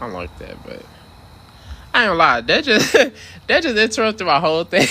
I don't like that, but I ain't gonna lie. That just interrupted my whole thing.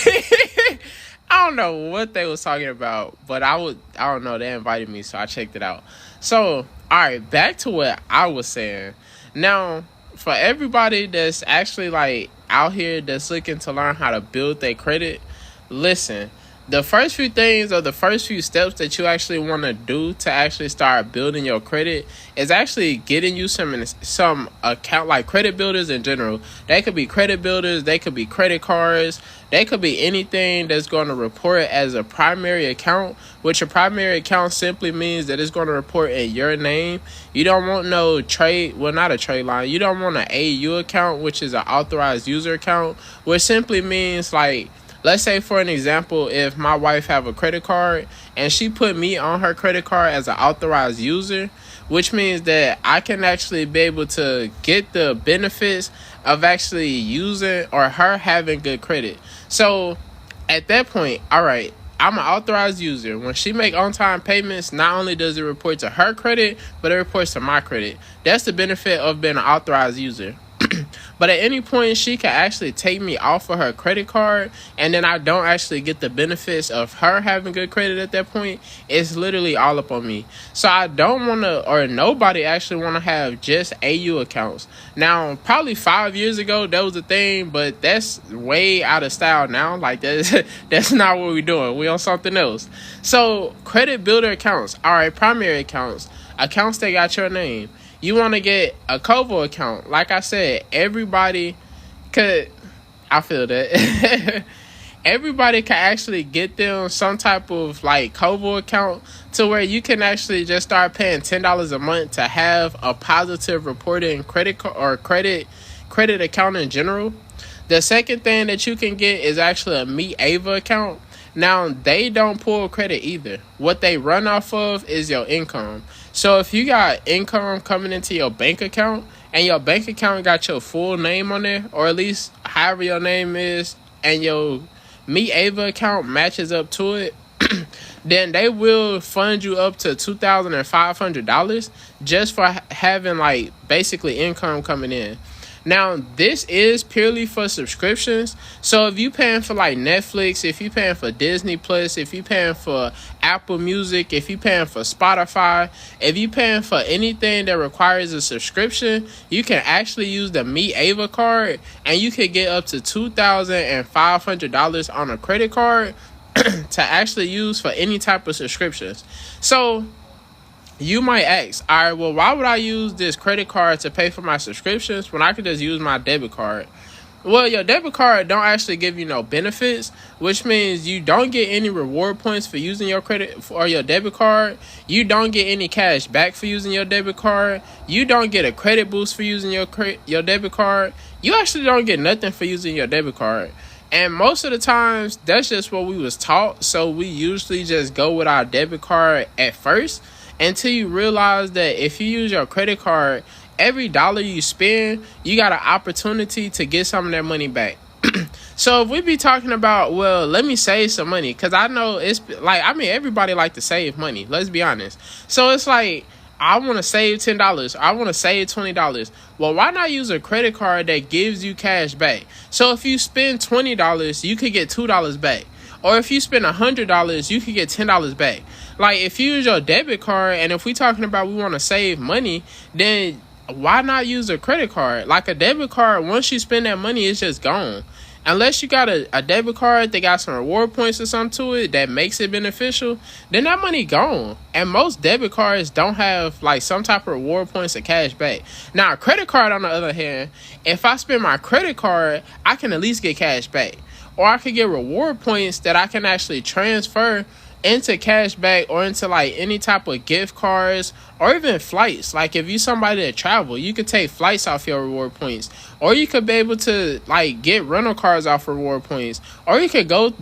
I don't know what they was talking about, but I don't know. They invited me, so I checked it out. So, all right, back to what I was saying. Now, for everybody that's actually like out here that's looking to learn how to build their credit, listen. The first few things or the first few steps that you actually want to do to actually start building your credit is actually getting you some account, like credit builders in general. They could be credit builders, they could be credit cards, they could be anything that's going to report as a primary account, which a primary account simply means that it's going to report in your name. You don't want no trade, well, not a trade line. You don't want an AU account, which is an authorized user account, which simply means like, let's say for an example, if my wife have a credit card and she put me on her credit card as an authorized user, which means that I can actually be able to get the benefits of actually using or her having good credit. So at that point, all right, I'm an authorized user. When she make on-time payments, not only does it report to her credit, but it reports to my credit. That's the benefit of being an authorized user. But at any point, she can actually take me off of her credit card, and then I don't actually get the benefits of her having good credit at that point. It's literally all up on me. So I don't want to, or nobody actually want to have just AU accounts. Now, probably 5 years ago, that was a thing, but that's way out of style now. Like, that's not what we're doing. We on something else. So, credit builder accounts, all right, primary accounts that got your name. You want to get a Kovo account. Like I said, everybody could, I feel that, everybody can actually get them some type of like Kovo account to where you can actually just start paying $10 a month to have a positive reporting credit account in general. The second thing that you can get is actually a Meet Ava account. Now, they don't pull credit either. What they run off of is your income. So if you got income coming into your bank account and your bank account got your full name on there, or at least however your name is, and your Meet Ava account matches up to it, then they will fund you up to $2,500 just for having like basically income coming in. Now, this is purely for subscriptions. So if you paying for like Netflix, if you paying for Disney Plus, if you paying for Apple Music, if you paying for Spotify, if you paying for anything that requires a subscription, you can actually use the Meet Ava card, and you can get up to $2,500 on a credit card to actually use for any type of subscriptions. So you might ask, all right, well, why would I use this credit card to pay for my subscriptions when I could just use my debit card? Well, your debit card don't actually give you no benefits, which means you don't get any reward points for using your credit or your debit card. You don't get any cash back for using your debit card. You don't get a credit boost for using your debit card. You actually don't get nothing for using your debit card. And most of the times, that's just what we was taught. So we usually just go with our debit card at first, until you realize that if you use your credit card, every dollar you spend, you got an opportunity to get some of that money back. So if we be talking about, well, let me save some money, because I know it's like, I mean, everybody like to save money. Let's be honest. So it's like, I want to save $10. I want to save $20. Well, why not use a credit card that gives you cash back? So if you spend $20, you could get $2 back. Or if you spend $100, you could get $10 back. Like, if you use your debit card, and if we talking about we want to save money, then why not use a credit card? Like, a debit card, once you spend that money, it's just gone. Unless you got a debit card that got some reward points or something to it that makes it beneficial, then that money gone. And most debit cards don't have like some type of reward points or cash back. Now, a credit card, on the other hand, if I spend my credit card, I can at least get cash back. Or I could get reward points that I can actually transfer into cash back or into like any type of gift cards or even flights. Like, if you somebody that travel, you could take flights off your reward points, or you could be able to like get rental cars off reward points, or you could go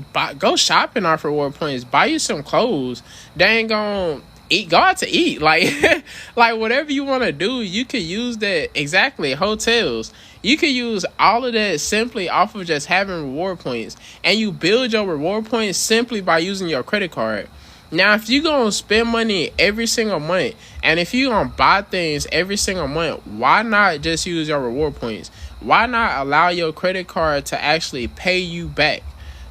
shopping off reward points, buy you some clothes. They ain't gonna go out to eat, like like whatever you want to do, you could use that. Exactly. Hotels, you could use all of that simply off of just having reward points, and you build your reward points simply by using your credit card. Now, if you gonna spend money every single month, and if you gonna buy things every single month, why not just use your reward points? Why not allow your credit card to actually pay you back?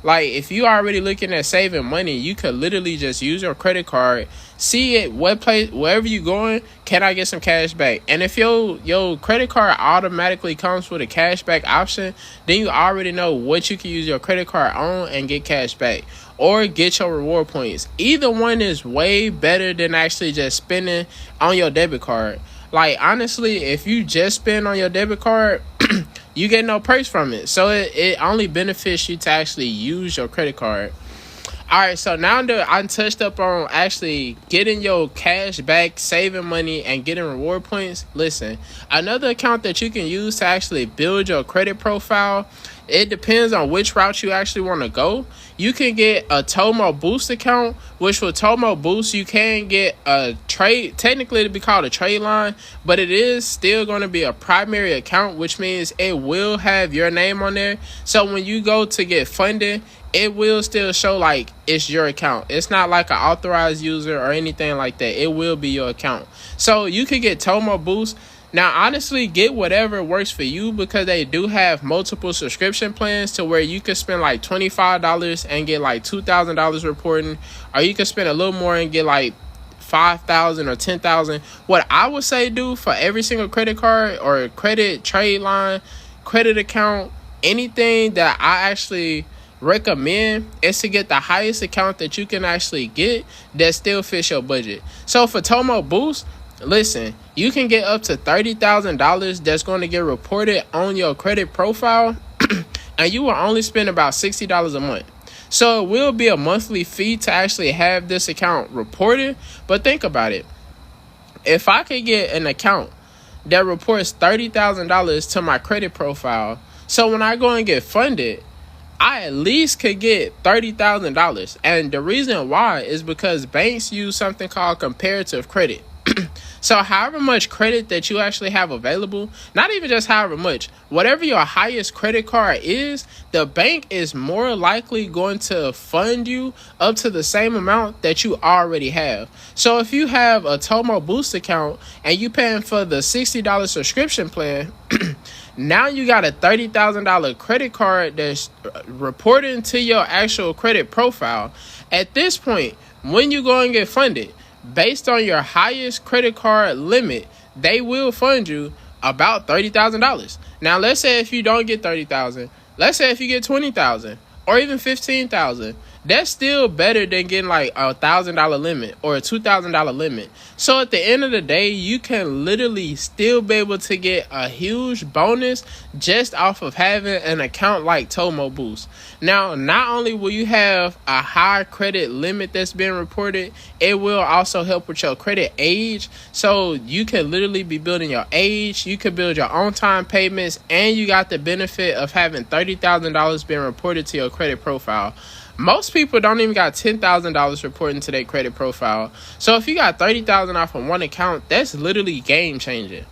Like, if you already looking at saving money, you could literally just use your credit card, see it what place, wherever you going, can I get some cash back? And if your credit card automatically comes with a cash back option, then you already know what you can use your credit card on and get cash back, or get your reward points. Either one is way better than actually just spending on your debit card. Like, honestly, if you just spend on your debit card, you get no perks from it. So it only benefits you to actually use your credit card. All right, so now that I touched up on actually getting your cash back, saving money, and getting reward points, listen, another account that you can use to actually build your credit profile, it depends on which route you actually want to go. You can get a Tomo Boost account, which with Tomo Boost, you can get a trade, technically it'd be called a trade line, but it is still going to be a primary account, which means it will have your name on there. So when you go to get funded, it will still show like it's your account. It's not like an authorized user or anything like that. It will be your account. So you could get Tomo Boost. Now, honestly, get whatever works for you, because they do have multiple subscription plans to where you can spend like $25 and get like $2,000 reporting, or you can spend a little more and get like $5,000 or $10,000. What I would say do for every single credit card or credit trade line, credit account, anything that I actually recommend is to get the highest account that you can actually get that still fits your budget. So for Tomo Boost, listen, you can get up to $30,000 that's going to get reported on your credit profile, and you will only spend about $60 a month. So it will be a monthly fee to actually have this account reported. But think about it. If I could get an account that reports $30,000 to my credit profile, so when I go and get funded, I at least could get $30,000. And the reason why is because banks use something called comparative credit. So however much credit that you actually have available, not even just however much, whatever your highest credit card is, the bank is more likely going to fund you up to the same amount that you already have. So if you have a Tomo Boost account and you paying for the $60 subscription plan, now you got a $30,000 credit card that's reporting to your actual credit profile. At this point, when you go and get funded, based on your highest credit card limit, they will fund you about $30,000. Now, let's say if you don't get $30,000, let's say if you get $20,000 or even $15,000, that's still better than getting like a $1,000 limit or a $2,000 limit. So at the end of the day, you can literally still be able to get a huge bonus just off of having an account like Tomo Boost. Now, not only will you have a high credit limit that's being reported, it will also help with your credit age. So you can literally be building your age, you can build your on-time payments, and you got the benefit of having $30,000 being reported to your credit profile. Most people don't even got $10,000 reporting to their credit profile. So if you got $30,000 off on one account, that's literally game changing.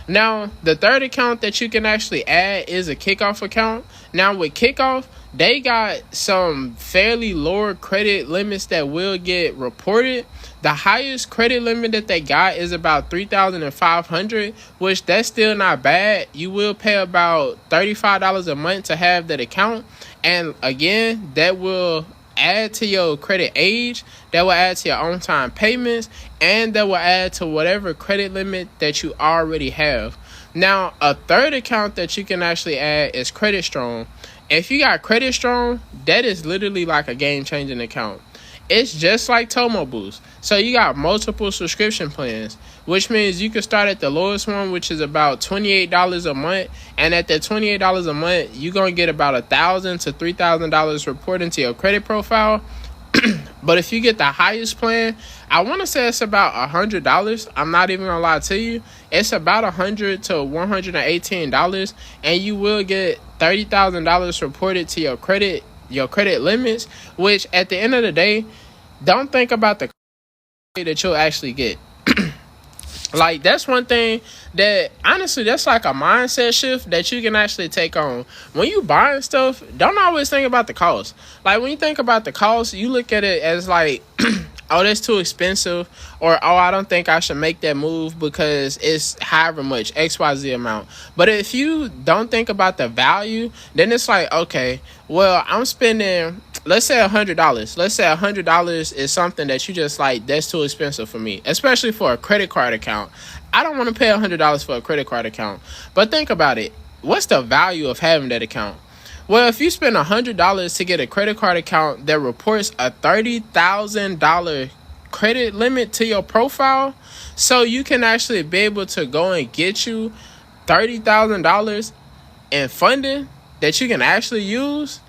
Now, the third account that you can actually add is a Kickoff account. Now, with Kickoff, they got some fairly lower credit limits that will get reported. The highest credit limit that they got is about $3,500, which that's still not bad. You will pay about $35 a month to have that account. And again, that will add to your credit age, that will add to your on-time payments, and that will add to whatever credit limit that you already have. Now, a third account that you can actually add is Credit Strong. If you got Credit Strong, that is literally like a game-changing account. It's just like Tomo Boost. So you got multiple subscription plans, which means you can start at the lowest one, which is about $28 a month. And at that $28 a month, you're going to get about $1,000 to $3,000 reporting to your credit profile. But if you get the highest plan, I want to say it's about $100. I'm not even going to lie to you. It's about $100 to $118. And you will get $30,000 reported to your credit limits, which at the end of the day, don't think about the that you'll actually get. Like, that's one thing that, honestly, that's like a mindset shift that you can actually take on. When you buying stuff, don't always think about the cost. Like, when you think about the cost, you look at it as like, oh, that's too expensive, or oh, I don't think I should make that move because it's however much, XYZ amount. But if you don't think about the value, then it's like, okay, well, I'm spending, let's say $100. Let's say $100 is something that you just like, that's too expensive for me, especially for a credit card account. I don't want to pay $100 for a credit card account. But think about it. What's the value of having that account? Well, if you spend $100 to get a credit card account that reports a $30,000 credit limit to your profile, so you can actually be able to go and get you $30,000 in funding that you can actually use,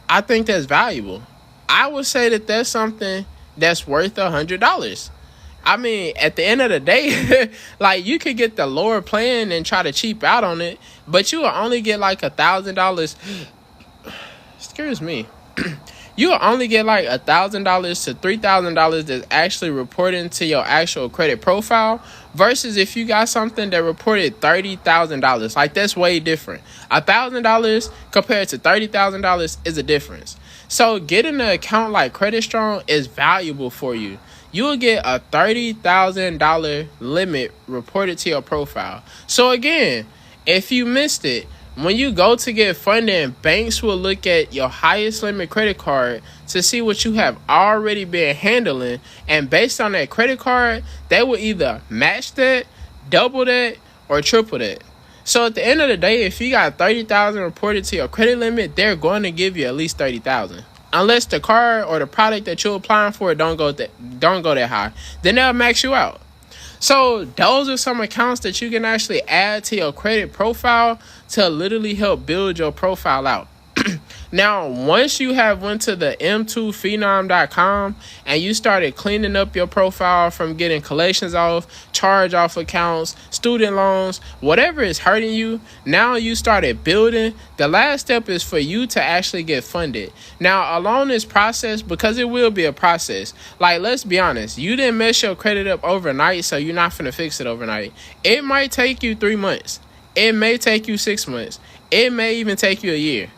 I think that's valuable. I would say that that's something that's worth $100. I mean, at the end of the day, like, you could get the lower plan and try to cheap out on it, but you will only get like $1,000. Excuse me. You will only get like $1,000 to $3,000 that's actually reporting to your actual credit profile, versus if you got something that reported $30,000. Like, that's way different. $1,000 compared to $30,000 is a difference. So getting an account like Credit Strong is valuable for you. You will get a $30,000 limit reported to your profile. So again, if you missed it, when you go to get funding, banks will look at your highest limit credit card to see what you have already been handling. And based on that credit card, they will either match that, double that, or triple that. So at the end of the day, if you got $30,000 reported to your credit limit, they're going to give you at least $30,000. Unless the card or the product that you're applying for don't go that high, then they'll max you out. So those are some accounts that you can actually add to your credit profile to literally help build your profile out. Now, once you have went to the m2phenom.com and you started cleaning up your profile from getting collections off, charge off accounts, student loans, whatever is hurting you, now you started building. The last step is for you to actually get funded. Now, along this process, because it will be a process, like, let's be honest, you didn't mess your credit up overnight, so you're not finna fix it overnight. It might take you 3 months. It may take you 6 months. It may even take you a year.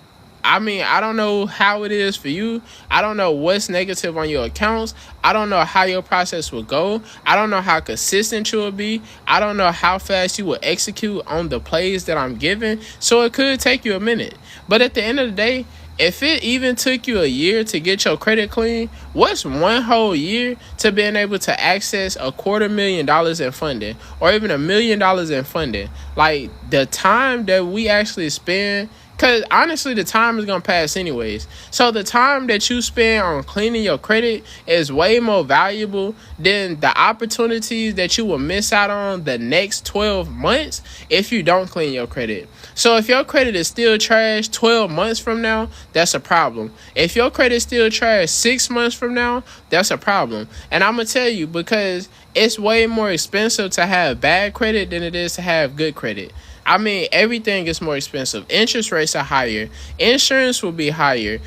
I mean, I don't know how it is for you. I don't know what's negative on your accounts. I don't know how your process will go. I don't know how consistent you will be. I don't know how fast you will execute on the plays that I'm giving. So it could take you a minute. But at the end of the day, if it even took you a year to get your credit clean, what's one whole year to being able to access $250,000 in funding, or even $1 million in funding? Like, the time that we actually spend, because honestly, the time is going to pass anyways. So the time that you spend on cleaning your credit is way more valuable than the opportunities that you will miss out on the next 12 months if you don't clean your credit. So if your credit is still trash 12 months from now, that's a problem. If your credit is still trash 6 months from now, that's a problem. And I'm going to tell you, because it's way more expensive to have bad credit than it is to have good credit. I mean, everything is more expensive. Interest rates are higher. Insurance will be higher.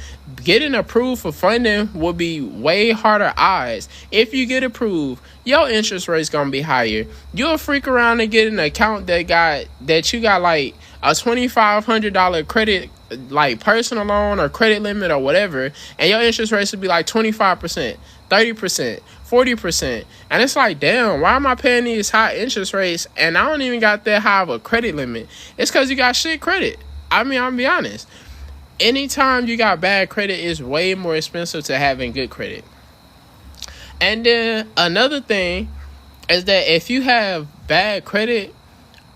Getting approved for funding will be way harder odds. If you get approved, your interest rate's gonna be higher. You'll freak around and get an account that you got like a $2,500 credit, like personal loan or credit limit or whatever, and your interest rates will be like 25%, 30%, 40%. And it's like, damn, why am I paying these high interest rates and I don't even got that high of a credit limit? It's because you got shit credit. I mean, I'll be honest. Anytime you got bad credit, it's way more expensive to having good credit. And then another thing is that if you have bad credit,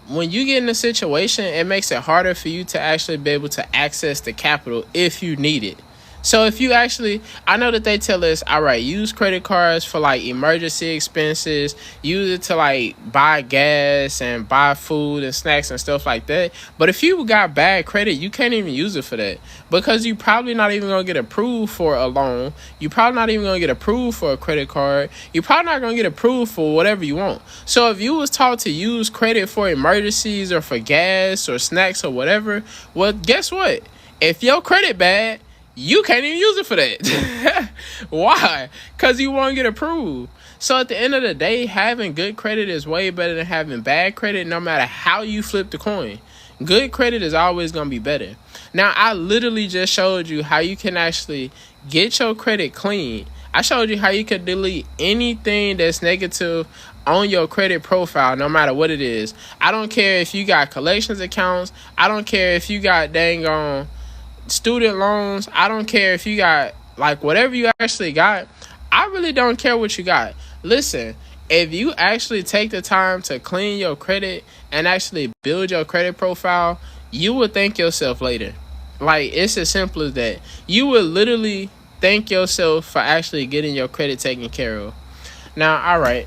when you get in a situation, it makes it harder for you to actually be able to access the capital if you need it. So if you actually, I know that they tell us, all right, use credit cards for like emergency expenses, use it to like buy gas and buy food and snacks and stuff like that. But if you got bad credit, you can't even use it for that, because you probably not even going to get approved for a loan. You probably not even going to get approved for a credit card. You probably not going to get approved for whatever you want. So if you was taught to use credit for emergencies or for gas or snacks or whatever, well, guess what? If your credit bad, you can't even use it for that. Why? Because you won't get approved. So at the end of the day, having good credit is way better than having bad credit, no matter how you flip the coin. Good credit is always going to be better. Now, I literally just showed you how you can actually get your credit clean. I showed you how you could delete anything that's negative on your credit profile, no matter what it is. I don't care if you got collections accounts. I don't care if you got dang on student loans. I don't care if you got like whatever you actually got. I really don't care what you got. Listen, if you actually take the time to clean your credit and actually build your credit profile, you will thank yourself later. Like, it's as simple as that. You will literally thank yourself for actually getting your credit taken care of. Now, all right,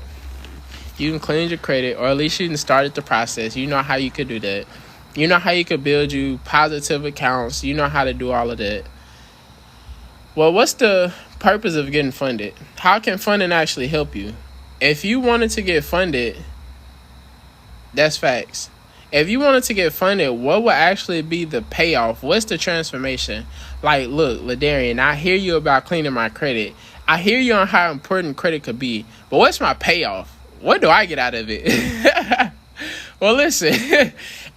you can clean your credit, or at least you can start the process. You know how you could do that. You know how you could build you positive accounts. You know how to do all of that. Well, what's the purpose of getting funded? How can funding actually help you? If you wanted to get funded, that's facts. If you wanted to get funded, what would actually be the payoff? What's the transformation? Like, look, Ladarian, I hear you about cleaning my credit. I hear you on how important credit could be. But what's my payoff? What do I get out of it? Well, listen,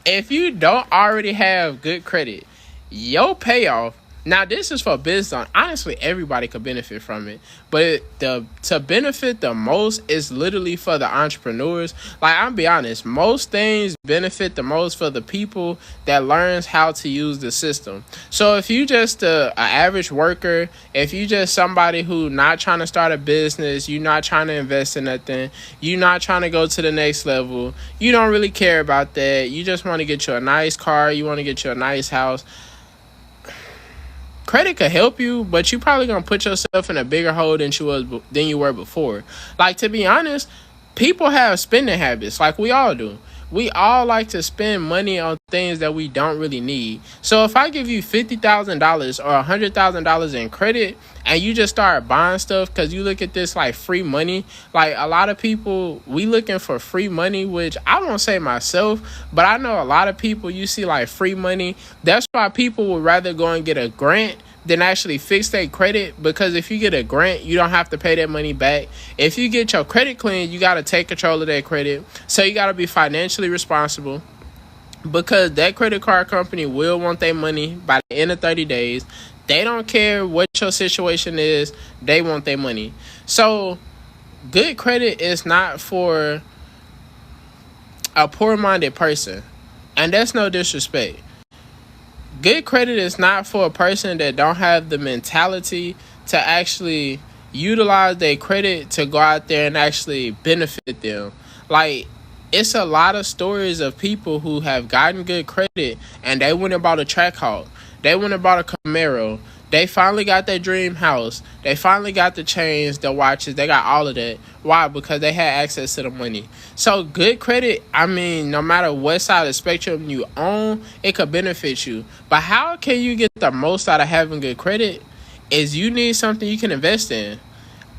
if you don't already have good credit, your payoff, now this is for business. Honestly, everybody could benefit from it. But to benefit the most is literally for the entrepreneurs. Like, I'll be honest, most things benefit the most for the people that learns how to use the system. So if you just an average worker, if you just somebody who not trying to start a business, you not trying to invest in nothing, you not trying to go to the next level, you don't really care about that, you just want to get you a nice car, you want to get you a nice house, credit could help you, but you probably gonna put yourself in a bigger hole than you were before. Like, to be honest, people have spending habits, like we all do. We all like to spend money on things that we don't really need. So if I give you $50,000 or $100,000 in credit and you just start buying stuff because you look at this like free money, like a lot of people, we looking for free money, which I won't say myself, but I know a lot of people, you see like free money. That's why people would rather go and get a grant than actually fix their credit, because if you get a grant, you don't have to pay that money back. If you get your credit clean, you got to take control of that credit. So you got to be financially responsible, because that credit card company will want their money by the end of 30 days. They don't care what your situation is. They want their money. So good credit is not for a poor-minded person. And that's no disrespect. Good credit is not for a person that don't have the mentality to actually utilize their credit to go out there and actually benefit them. Like, it's a lot of stories of people who have gotten good credit and they went and bought a Trackhawk. They went and bought a Camaro. They finally got their dream house. They finally got the chains, the watches. They got all of that. Why? Because they had access to the money. So good credit, I mean, no matter what side of the spectrum you own, it could benefit you. But how can you get the most out of having good credit? Is you need something you can invest in.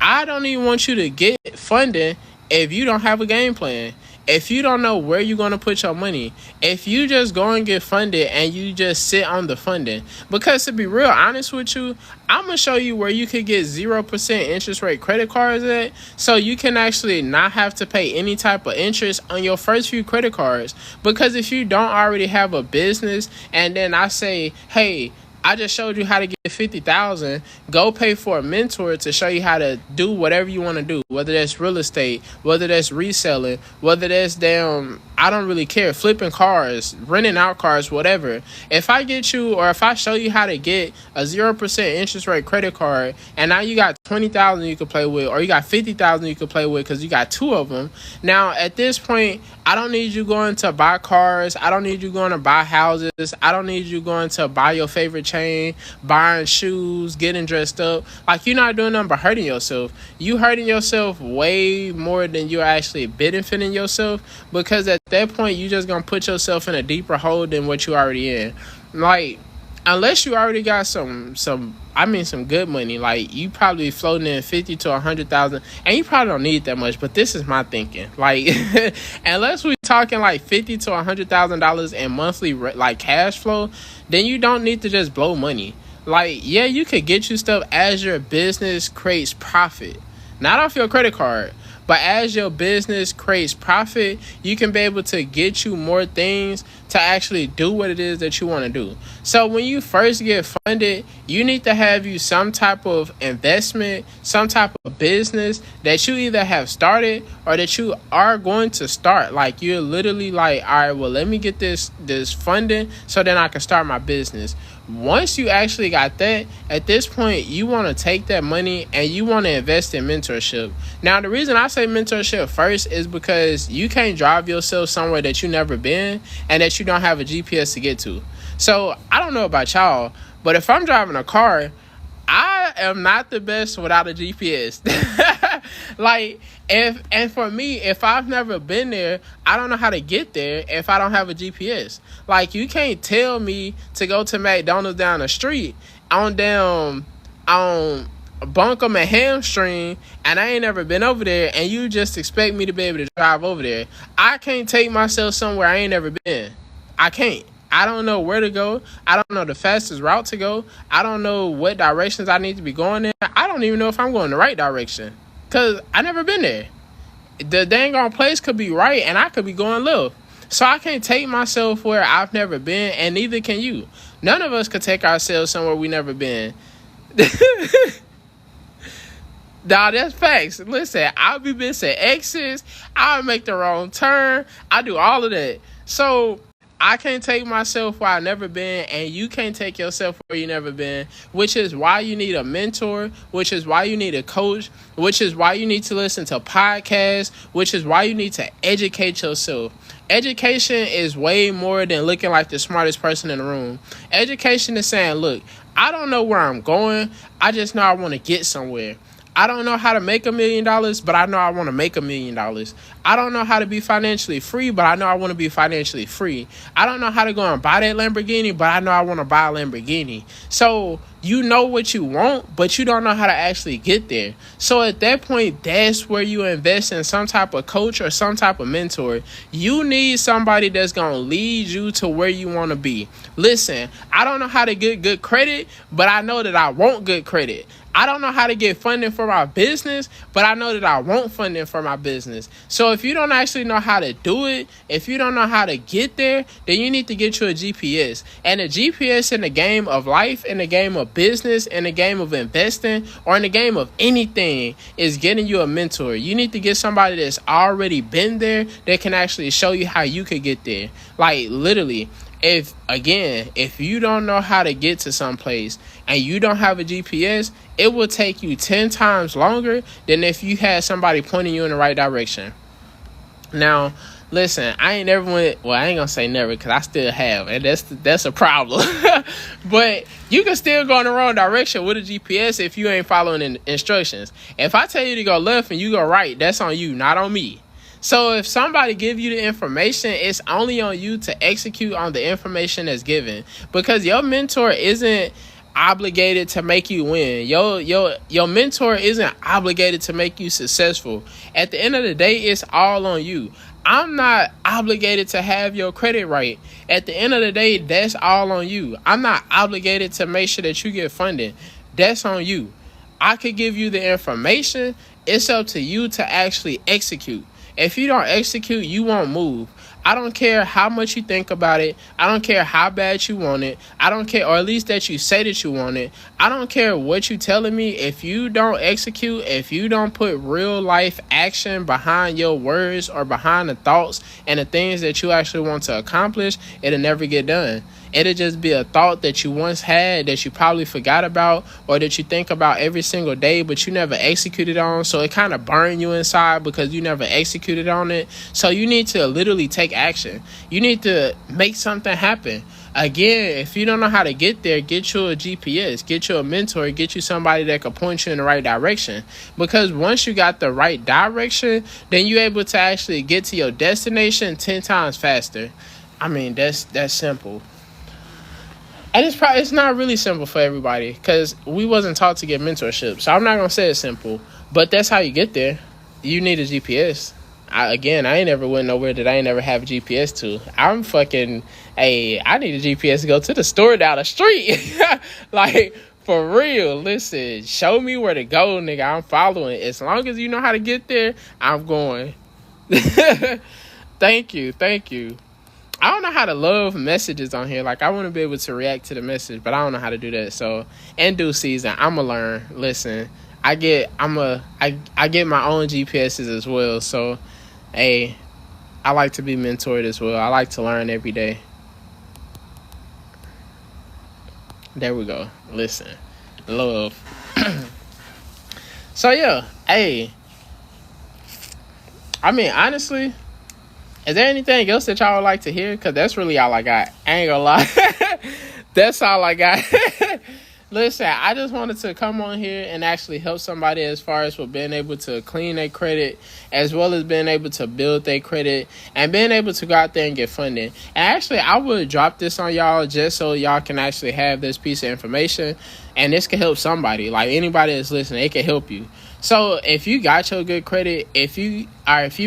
I don't even want you to get funding if you don't have a game plan. If you don't know where you're going to put your money, if you just go and get funded and you just sit on the funding. Because to be real honest with you, I'm going to show you where you could get 0% interest rate credit cards at, so you can actually not have to pay any type of interest on your first few credit cards. Because if you don't already have a business and then I say, hey, I just showed you how to get $50,000. Go pay for a mentor to show you how to do whatever you want to do, whether that's real estate, whether that's reselling, whether that's I don't really care, flipping cars, renting out cars, whatever. If I get you, or if I show you how to get a 0% interest rate credit card, and now you got $20,000 you can play with, or you got $50,000 you can play with because you got two of them. Now at this point, I don't need you going to buy cars. I don't need you going to buy houses. I don't need you going to buy your favorite chain, buying shoes, getting dressed up. Like, you're not doing nothing but hurting yourself. You hurting yourself way more than you're actually benefiting yourself, because at that point, you just gonna put yourself in a deeper hole than what you already in. Like, unless you already got some good money, like you probably floating in 50 to 100,000, and you probably don't need that much. But this is my thinking. Like, unless we're talking like $50 to $100,000 in monthly like cash flow, then you don't need to just blow money. Like, yeah, you could get you stuff as your business creates profit, not off your credit card. But as your business creates profit, you can be able to get you more things to actually do what it is that you want to do. So when you first get funded, you need to have you some type of investment, some type of business that you either have started or that you are going to start. Like, you're literally like, all right, well, let me get this funding so then I can start my business. Once you actually got that, at this point, you want to take that money and you want to invest in mentorship. Now, the reason I say mentorship first is because you can't drive yourself somewhere that you never been and that you don't have a GPS to get to. So I don't know about y'all, but if I'm driving a car, I am not the best without a GPS. For me, if I've never been there, I don't know how to get there if I don't have a GPS. Like, you can't tell me to go to McDonald's down the street on Buncombe and Hamstring, and I ain't never been over there, and you just expect me to be able to drive over there. I can't take myself somewhere I ain't never been. I can't. I don't know where to go. I don't know the fastest route to go. I don't know what directions I need to be going in. I don't even know if I'm going the right direction because I never been there. The dang on place could be right and I could be going left. So I can't take myself where I've never been, and neither can you. None of us could take ourselves somewhere we never been. Nah, that's facts. Listen, I'll be missing exits. I'll make the wrong turn. I do all of that. So I can't take myself where I've never been, and you can't take yourself where you never been, which is why you need a mentor, which is why you need a coach, which is why you need to listen to podcasts, which is why you need to educate yourself. Education is way more than looking like the smartest person in the room. Education is saying, look, I don't know where I'm going. I just know I want to get somewhere. I don't know how to make $1 million, but I know I want to make $1 million. I don't know how to be financially free, but I know I want to be financially free. I don't know how to go and buy that Lamborghini, but I know I want to buy a Lamborghini. So you know what you want, but you don't know how to actually get there. So at that point, that's where you invest in some type of coach or some type of mentor. You need somebody that's going to lead you to where you want to be. Listen, I don't know how to get good credit, but I know that I want good credit. I don't know how to get funding for my business, but I know that I want funding for my business. So if you don't actually know how to do it, if you don't know how to get there, then you need to get you a GPS. And a GPS in the game of life, in the game of business, in the game of investing, or in the game of anything is getting you a mentor. You need to get somebody that's already been there that can actually show you how you could get there. Like, literally. If you don't know how to get to some place and you don't have a GPS, it will take you 10 times longer than if you had somebody pointing you in the right direction. Now, listen, I ain't never went, well, I ain't gonna say never because I still have, and that's a problem. But you can still go in the wrong direction with a GPS if you ain't following instructions. If I tell you to go left and you go right, that's on you, not on me. So if somebody give you the information, it's only on you to execute on the information that's given, because your mentor isn't obligated to make you win. Your mentor isn't obligated to make you successful. At the end of the day, it's all on you. I'm not obligated to have your credit right. At the end of the day, that's all on you. I'm not obligated to make sure that you get funding. That's on you. I could give you the information. It's up to you to actually execute. If you don't execute, you won't move. I don't care how much you think about it. I don't care how bad you want it. I don't care, or at least that you say that you want it. I don't care what you telling me. If you don't execute, if you don't put real life action behind your words or behind the thoughts and the things that you actually want to accomplish, it'll never get done. It'll just be a thought that you once had that you probably forgot about, or that you think about every single day, but you never executed on. So it kind of burned you inside because you never executed on it. So you need to literally take action. You need to make something happen. Again, if you don't know how to get there, get you a GPS, get you a mentor, get you somebody that can point you in the right direction. Because once you got the right direction, then you're able to actually get to your destination 10 times faster. I mean, that's simple. And it's not really simple for everybody because we wasn't taught to get mentorship. So I'm not going to say it's simple, but that's how you get there. You need a GPS. I ain't never went nowhere that I ain't never have a GPS to. I need a GPS to go to the store down the street. Like, For real, listen, show me where to go, nigga. I'm following. As long as you know how to get there, I'm going. Thank you, thank you. I don't know how to love messages on here. Like, I want to be able to react to the message, but I don't know how to do that. So, in due season, I'ma learn. Listen, I get my own GPSs as well. So, hey, I like to be mentored as well. I like to learn every day. There we go. Listen, love. So yeah, hey. I mean, honestly, is there anything else that y'all would like to hear? Because that's really all I got. I ain't gonna lie. That's all I got. Listen, I just wanted to come on here and actually help somebody as far as with being able to clean their credit, as well as being able to build their credit, and being able to go out there and get funding. And actually, I would drop this on y'all just so y'all can actually have this piece of information, and this can help somebody. Like, anybody that's listening, it can help you. So if you got your good credit, if you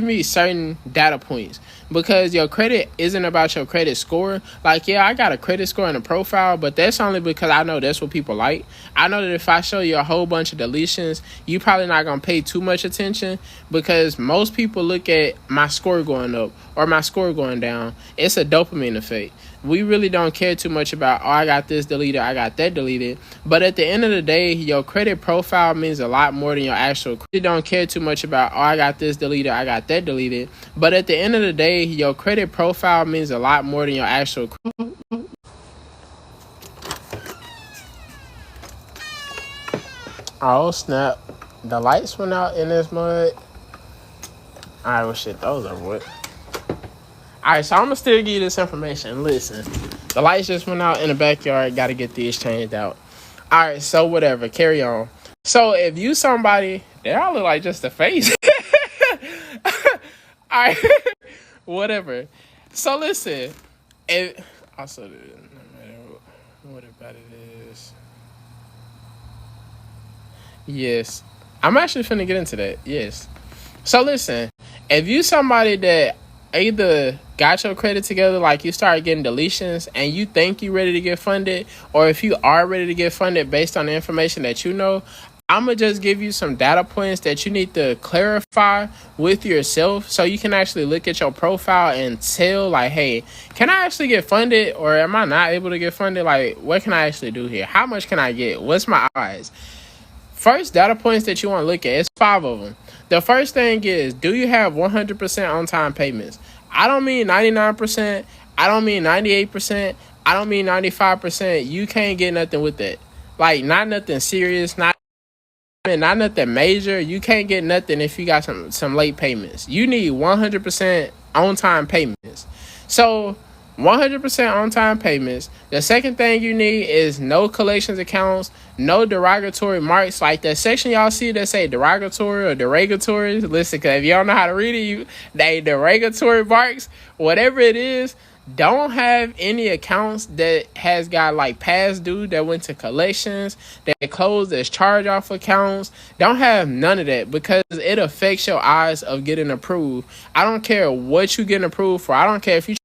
meet certain data points, because your credit isn't about your credit score. Like, yeah, I got a credit score and a profile, but that's only because I know that's what people like. I know that if I show you a whole bunch of deletions, you probably not going to pay too much attention, because most people look at my score going up or my score going down. It's a dopamine effect. We really don't care too much about, oh, I got this deleted, I got that deleted. But at the end of the day, your credit profile means a lot more than your actual credit. You don't care too much about, oh, I got this deleted, I got that deleted. But at the end of the day, your credit profile means a lot more than your actual credit. Oh, snap. The lights went out in this mud. Alright, well, shit, those are what? Alright, so I'm gonna still give you this information. Listen, the lights just went out in the backyard. Gotta get these changed out. Alright, so whatever. Carry on. So if you somebody, they all look like just a face. Alright, whatever. So listen, if also no matter what about it is. Yes, I'm actually finna get into that. Yes. So listen, if you somebody that either got your credit together, like you start getting deletions and you think you ready to get funded, or if you are ready to get funded based on the information that you know, I'm going to just give you some data points that you need to clarify with yourself so you can actually look at your profile and tell, like, hey, can I actually get funded, or am I not able to get funded? Like, what can I actually do here? How much can I get? What's my odds? First data points that you want to look at, it's 5 of them. The first thing is, do you have 100% on-time payments? I don't mean 99%. I don't mean 98%. I don't mean 95%. You can't get nothing with that. Like, not nothing serious, not nothing major. You can't get nothing if you got some late payments. You need 100% on-time payments. So 100% on-time payments. The second thing you need is no collections accounts, no derogatory marks. Like that section y'all see that say derogatory or derogatory. Listen, because if you don't know how to read it, they derogatory marks, whatever it is. Don't have any accounts that has got like past due that went to collections, that closed as charge off accounts. Don't have none of that, because it affects your odds of getting approved. I don't care what you getting approved for. I don't care if you're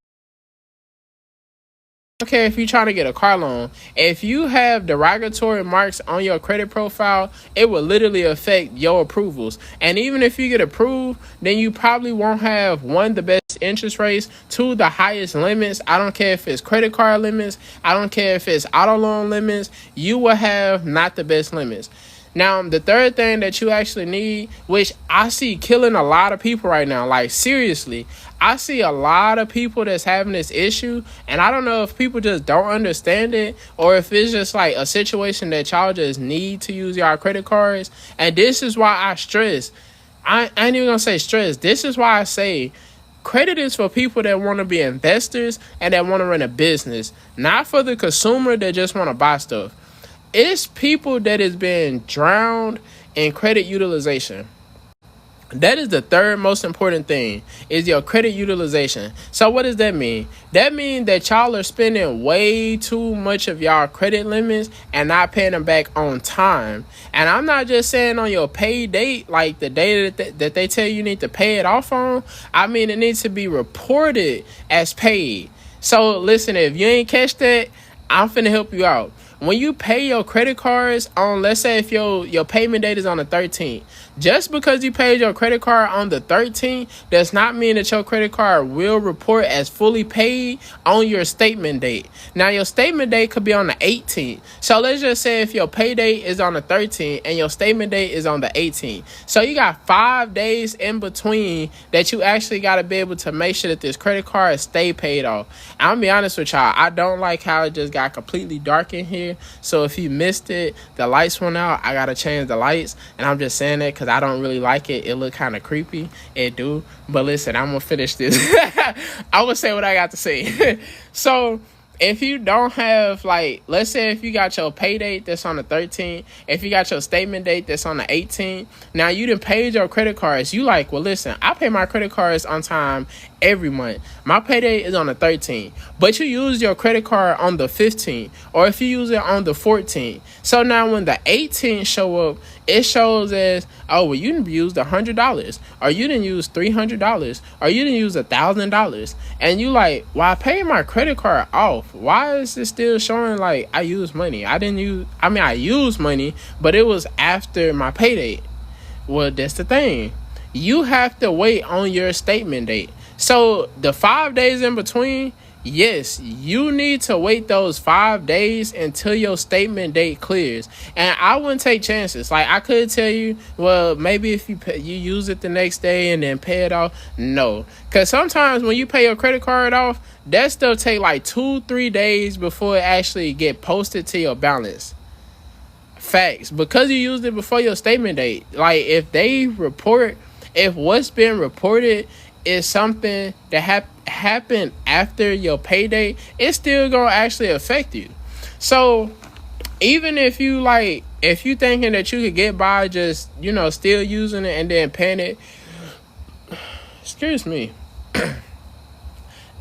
trying to get a car loan. If you have derogatory marks on your credit profile, it will literally affect your approvals. And even if you get approved, then you probably won't have, 1, the best interest rates, 2, the highest limits. I don't care if it's credit card limits. I don't care if it's auto loan limits. You will have not the best limits. Now, the third thing that you actually need, which I see killing a lot of people right now, like seriously, I see a lot of people that's having this issue, and I don't know if people just don't understand it, or if it's just like a situation that y'all just need to use y'all credit cards. And this is why I stress, I ain't even gonna say stress, this is why I say credit is for people that want to be investors and that want to run a business, not for the consumer that just want to buy stuff. It's people that is being drowned in credit utilization. That is the third most important thing, is your credit utilization. So what does that mean? That means that y'all are spending way too much of y'all credit limits and not paying them back on time. And I'm not just saying on your pay date, like the day that they tell you need to pay it off on. I mean, it needs to be reported as paid. So listen, if you ain't catch that, I'm finna help you out. when you pay your credit cards on, let's say if your payment date is on the 13th, just because you paid your credit card on the 13th does not mean that your credit card will report as fully paid on your statement date. Now, your statement date could be on the 18th. So let's just say if your pay date is on the 13th and your statement date is on the 18th. So you got 5 days in between that you actually got to be able to make sure that this credit card stay paid off. I'm gonna be honest with y'all, I don't like how it just got completely dark in here. So if you missed it, the lights went out, I gotta change the lights. And I'm just saying that because I don't really like it. It look kind of creepy. It do. But listen, I'm gonna finish this. I will say what I got to say. So if you don't have, like, let's say if you got your pay date that's on the 13th, if you got your statement date that's on the 18th, now you done paid your credit cards. You like, well, listen, I pay my credit cards on time every month. My pay date is on the 13th, but you use your credit card on the 15th, or if you use it on the 14th. So now when the 18th show up, it shows as, oh, well, you didn't use $100, or you didn't use $300, or you didn't use $1,000. And you like, well, I paid my credit card off. Why is it still showing like I used money? I used money, but it was after my pay date. Well, that's the thing. You have to wait on your statement date. So the 5 days in between, yes, you need to wait those 5 days until your statement date clears. And I wouldn't take chances. Like, I could tell you, well, maybe if you use it the next day and then pay it off. No, because sometimes when you pay your credit card off, that stuff take like 2-3 days before it actually get posted to your balance. Facts. Because you used it before your statement date. Like, if what's been reported is something that happened after your pay date, it's still gonna actually affect you. So even if you thinking that you could get by just, still using it and then paying it, excuse me,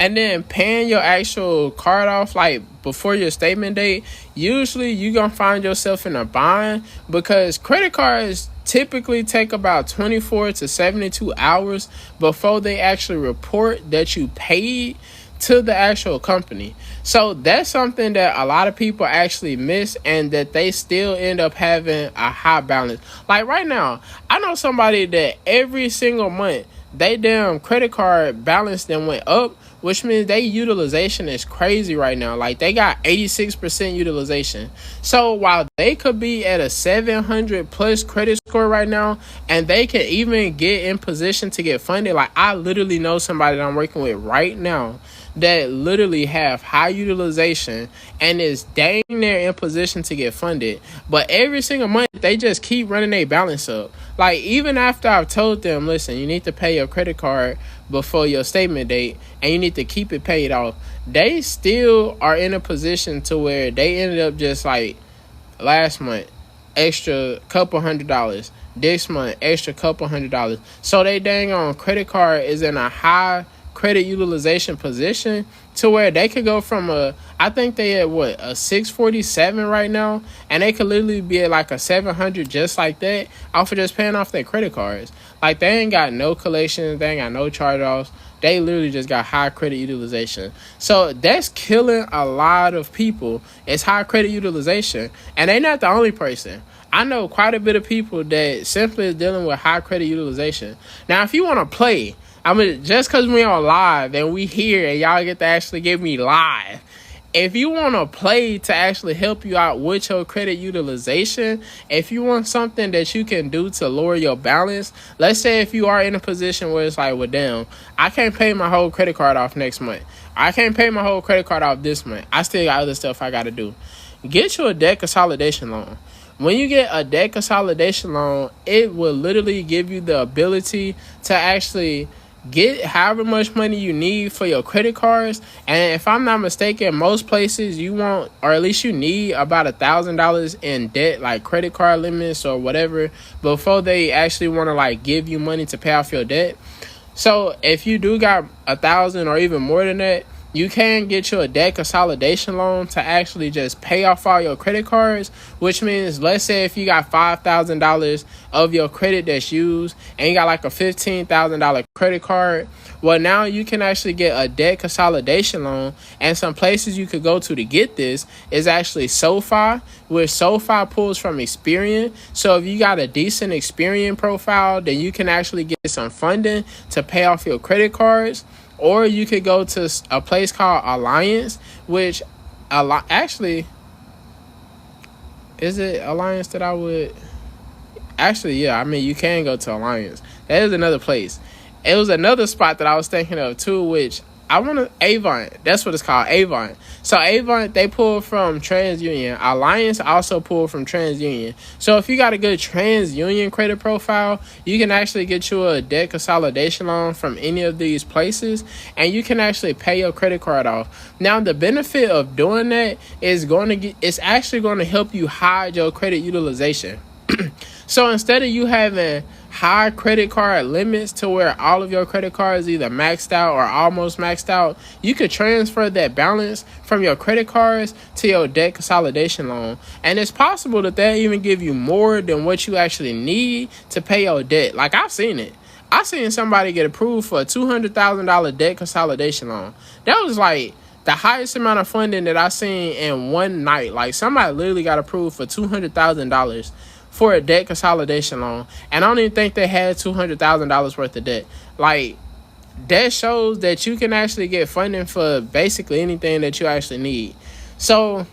and then paying your actual card off like before your statement date, usually you're gonna find yourself in a bind, because credit cards typically take about 24 to 72 hours before they actually report that you paid to the actual company. So that's something that a lot of people actually miss, and that they still end up having a high balance. Like right now, I know somebody that every single month they damn credit card balance then went up, which means their utilization is crazy right now. Like, they got 86% utilization. So while they could be at a 700 plus credit score right now, and they can even get in position to get funded, like, I literally know somebody that I'm working with right now that literally have high utilization and is dang near in position to get funded. But every single month, they just keep running their balance up. Like, even after I've told them, listen, you need to pay your credit card before your statement date, and you need to keep it paid off, they still are in a position to where they ended up just like last month, extra couple $100. This month, extra couple $100. So they dang on credit card is in a high credit utilization position to where they could go from I think they at a 647 right now, and they could literally be at like a 700 just like that off of just paying off their credit cards. Like, they ain't got no collections, they ain't got no charge-offs. They literally just got high credit utilization. So that's killing a lot of people. It's high credit utilization, and they not the only person. I know quite a bit of people that simply is dealing with high credit utilization. Now, if you want to play, just because we on live and we here and y'all get to actually get me live, if you want to play to actually help you out with your credit utilization, if you want something that you can do to lower your balance, let's say if you are in a position where it's like, well, damn, I can't pay my whole credit card off next month. I can't pay my whole credit card off this month. I still got other stuff I got to do. Get you a debt consolidation loan. When you get a debt consolidation loan, it will literally give you the ability to actually get however much money you need for your credit cards. And if I'm not mistaken, most places you want, or at least you need, about $1,000 in debt, like credit card limits or whatever, before they actually want to like give you money to pay off your debt. So if you do got 1,000 or even more than that, you can get you a debt consolidation loan to actually just pay off all your credit cards, which means, let's say if you got $5,000 of your credit that's used and you got like a $15,000 credit card, well, now you can actually get a debt consolidation loan. And some places you could go to get this is actually SoFi, where SoFi pulls from Experian. So if you got a decent Experian profile, then you can actually get some funding to pay off your credit cards. Or you could go to a place called Alliance, which actually, is it Alliance that I would? Actually, yeah, I mean, you can go to Alliance. That is another place. It was another spot that I was thinking of too, which I want to, Avant. That's what it's called, Avant. So Avant, they pull from TransUnion. Alliance also pull from TransUnion. So if you got a good TransUnion credit profile, you can actually get you a debt consolidation loan from any of these places, and you can actually pay your credit card off. Now, the benefit of doing that is it's actually going to help you hide your credit utilization. So instead of you having high credit card limits to where all of your credit cards either maxed out or almost maxed out, you could transfer that balance from your credit cards to your debt consolidation loan. And it's possible that they'll even give you more than what you actually need to pay your debt. Like, I've seen it. I seen somebody get approved for a $200,000 debt consolidation loan. That was like the highest amount of funding that I seen in one night. Like, somebody literally got approved for $200,000 for a debt consolidation loan, and I don't even think they had $200,000 worth of debt. Like, that shows that you can actually get funding for basically anything that you actually need. So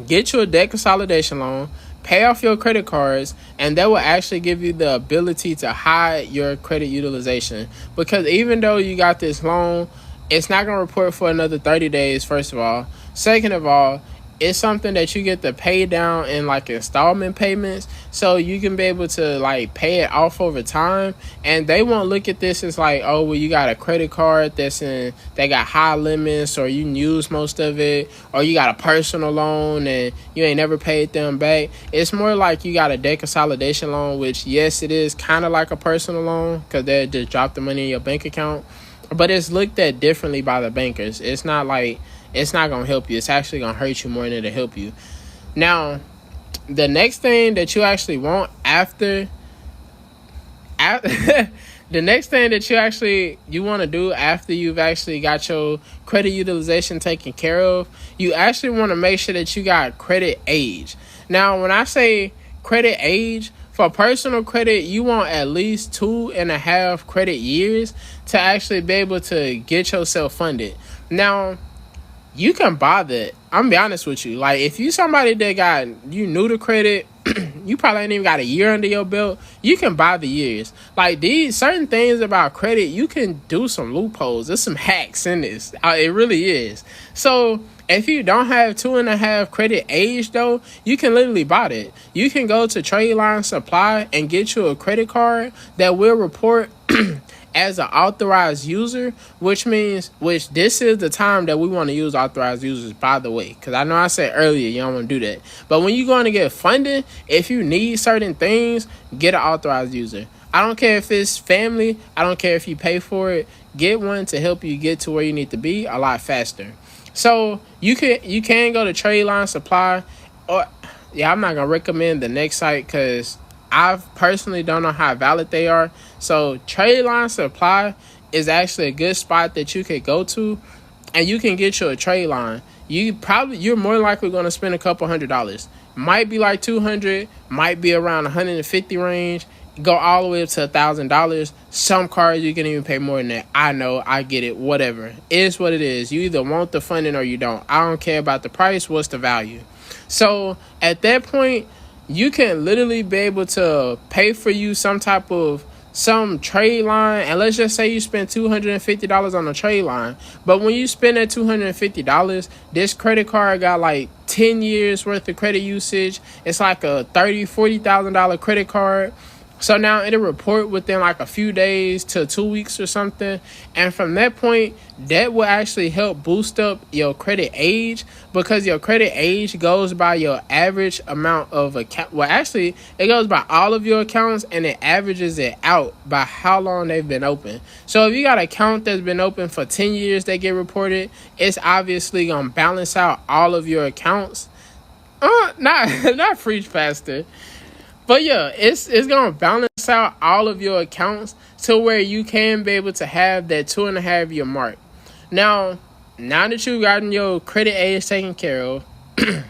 get you a debt consolidation loan, pay off your credit cards, and that will actually give you the ability to hide your credit utilization. Because even though you got this loan, it's not going to report for another 30 days, first of all. Second of all, it's something that you get to pay down in like installment payments, so you can be able to like pay it off over time. And they won't look at this as like, oh, well, you got a credit card that got high limits, or you use most of it, or you got a personal loan and you ain't never paid them back. It's more like you got a debt consolidation loan, which, yes, it is kind of like a personal loan because they just drop the money in your bank account, but it's looked at differently by the bankers. It's not like, it's not going to help you. It's actually going to hurt you more than it'll help you. Now, the next thing that you actually want after the next thing that you want to do after you've actually got your credit utilization taken care of, you actually want to make sure that you got credit age. Now, when I say credit age, for personal credit, you want at least 2.5 credit years to actually be able to get yourself funded. Now, you can buy that. I'm gonna be honest with you. Like, if you somebody that you new to credit, you probably ain't even got a year under your belt, you can buy the years. Like, these certain things about credit, you can do some loopholes. There's some hacks in this. It really is. So if you don't have 2.5 credit age, though, you can literally buy that. You can go to Tradeline Supply and get you a credit card that will report as an authorized user, which this is the time that we want to use authorized users, by the way, because I know I said earlier you don't want to do that. But when you're going to get funding, if you need certain things, get an authorized user. I don't care if it's family. I don't care if you pay for it. Get one to help you get to where you need to be a lot faster. So you can go to Tradeline Supply, or I'm not gonna recommend the next site because I personally don't know how valid they are. So Tradeline Supply is actually a good spot that you could go to, and you can get you a trade line. You're more likely going to spend a couple $100. Might be like $200, might be around $150 range. Go all the way up to $1,000. Some cards you can even pay more than that. I know, I get it, whatever. It is what it is. You either want the funding or you don't. I don't care about the price. What's the value? So at that point, you can literally be able to pay for you some trade line, and let's just say you spend $250 on a trade line. But when you spend that $250, this credit card got like 10 years worth of credit usage. It's like a $30,000-$40,000 credit card. So now it'll report within like a few days to 2 weeks or something. And from that point, that will actually help boost up your credit age, because your credit age goes by your average amount of account. Well, actually, it goes by all of your accounts and it averages it out by how long they've been open. So if you got an account that's been open for 10 years that get reported, it's obviously going to balance out all of your accounts. Not Freeze Faster. But yeah, it's gonna balance out all of your accounts to where you can be able to have that 2.5 year mark. Now that you've gotten your credit age taken care of, the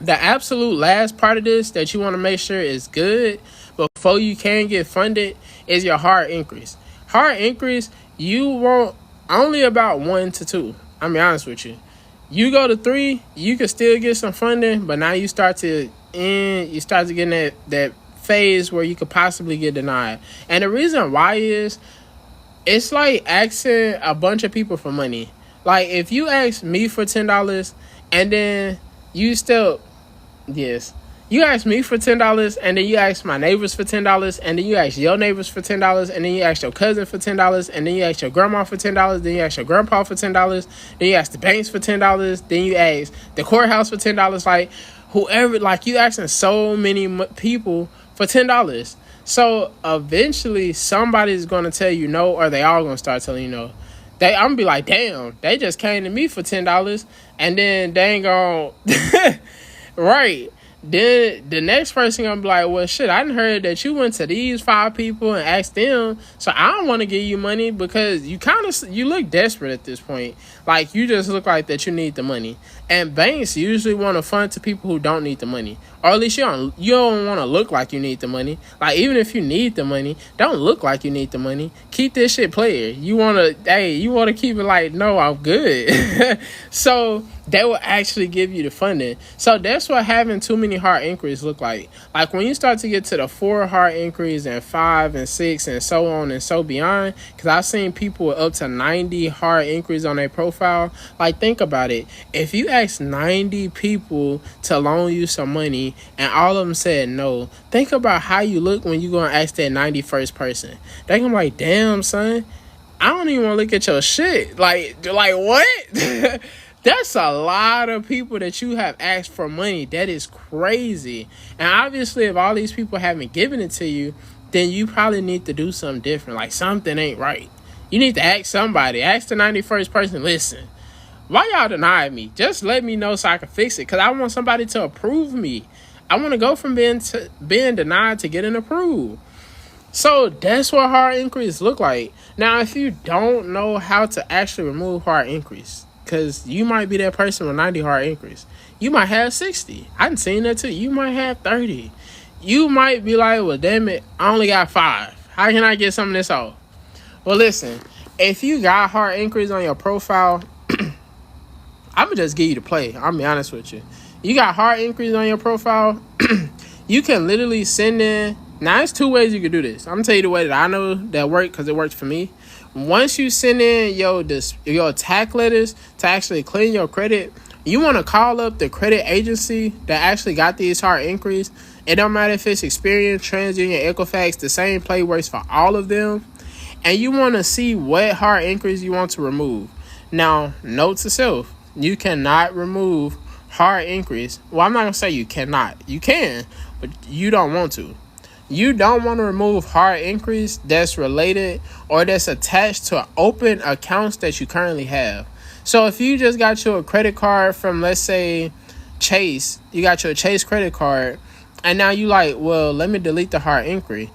absolute last part of this that you want to make sure is good before you can get funded is your hard increase. Hard increase, you want only about 1 to 2. I'm be honest with you. You go to 3, you can still get some funding, but now you start to get that phase where you could possibly get denied. And the reason why is, it's like asking a bunch of people for money. Like if you ask me for $10 and then you still, yes, you ask me for $10 and then you ask my neighbors for $10 and then you ask your neighbors for $10 and then you ask your cousin for $10 and then you ask your grandma for $10, then you ask your grandpa for $10, then you ask the banks for $10, then you ask the courthouse for $10. Like whoever, like you asking so many people for $10. So eventually somebody's going to tell you no, or they all going to start telling you no. I'm going to be like, damn, they just came to me for $10 and then they ain't going to, right. Then the next person gonna be like, well, shit, I done heard that you went to these 5 people and asked them, so I don't want to give you money, because you look desperate at this point. Like, you just look like that you need the money. And banks usually want to fund to people who don't need the money. Or at least you don't want to look like you need the money. Like, even if you need the money, don't look like you need the money. Keep this shit player. You want to keep it like, no, I'm good. So they will actually give you the funding. So that's what having too many hard inquiries look like. Like when you start to get to the 4 hard inquiries and 5 and 6 and so on and so beyond, because I've seen people with up to 90 hard inquiries on their profile. Like, think about it. If you ask 90 people to loan you some money and all of them said no, think about how you look when you going to ask that 91st person. They gonna be like, damn, son, I don't even want to look at your shit. Like what? That's a lot of people that you have asked for money. That is crazy. And obviously, if all these people haven't given it to you, then you probably need to do something different. Like, something ain't right. You need to ask somebody. Ask the 91st person, listen, why y'all denied me? Just let me know so I can fix it, because I want somebody to approve me. I want to go from being denied to getting approved. So that's what hard inquiries look like. Now, if you don't know how to actually remove hard inquiries, because you might be that person with 90 hard inquiries, you might have 60. I done seen that too. You might have 30. You might be like, well, damn it, I only got 5. How can I get some of this off? Well, listen, if you got hard inquiries on your profile, I'm going to just give you the play. I'm going to be honest with you. You got hard inquiries on your profile, you can literally send in. Now, there's 2 ways you can do this. I'm going to tell you the way that I know that worked, because it worked for me. Once you send in your attack letters to actually clean your credit, you want to call up the credit agency that actually got these hard inquiries. It don't matter if it's Experian, TransUnion, Equifax, the same play works for all of them. And you want to see what hard inquiries you want to remove. Now, note to self, you cannot remove hard inquiries. Well, I'm not going to say you cannot. You can, but you don't want to. You don't want to remove hard inquiries that's related or that's attached to open accounts that you currently have. So if you just got your credit card from, let's say, Chase, you got your Chase credit card, and now you like, well, let me delete the hard inquiry.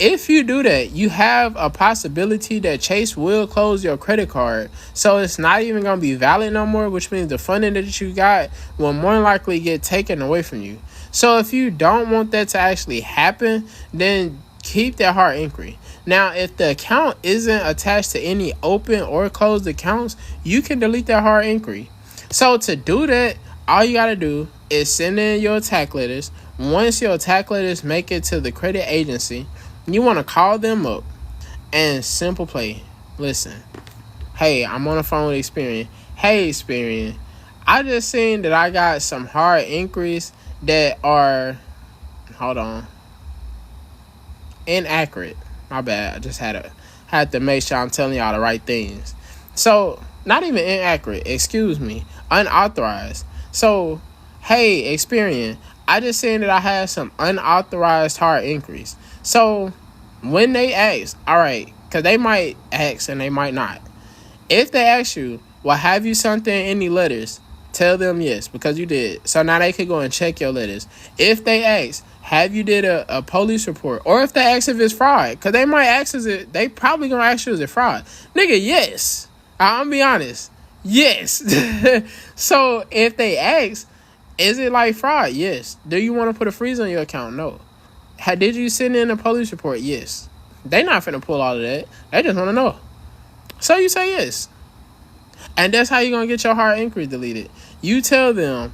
If you do that, you have a possibility that Chase will close your credit card. So it's not even going to be valid no more, which means the funding that you got will more likely get taken away from you. So if you don't want that to actually happen, then keep that hard inquiry. Now, if the account isn't attached to any open or closed accounts, you can delete that hard inquiry. So to do that, all you got to do is send in your attack letters. Once your attack letters make it to the credit agency, you want to call them up and simple play. Listen, hey, I'm on the phone with Experian. Hey, Experian, I just seen that I got some hard inquiries that are, hold on. inaccurate. My bad. I just had to make sure I'm telling y'all the right things. So, not even inaccurate, excuse me, unauthorized. So, hey, Experian, I just seen that I had some unauthorized hard increase. So, when they ask, all right, because they might ask and they might not. If they ask you, well, have you sent in any letters? Tell them yes, because you did. So now they could go and check your letters. If they ask, have you did a police report? Or if they ask if it's fraud, because they might ask they probably going to ask you, is it fraud? Nigga, yes. I'm going to be honest. Yes. So if they ask, is it like fraud? Yes. Do you want to put a freeze on your account? No. Did you send in a police report? Yes. They not finna pull all of that. They just want to know. So you say yes. And that's how you're going to get your hard increase deleted. You tell them,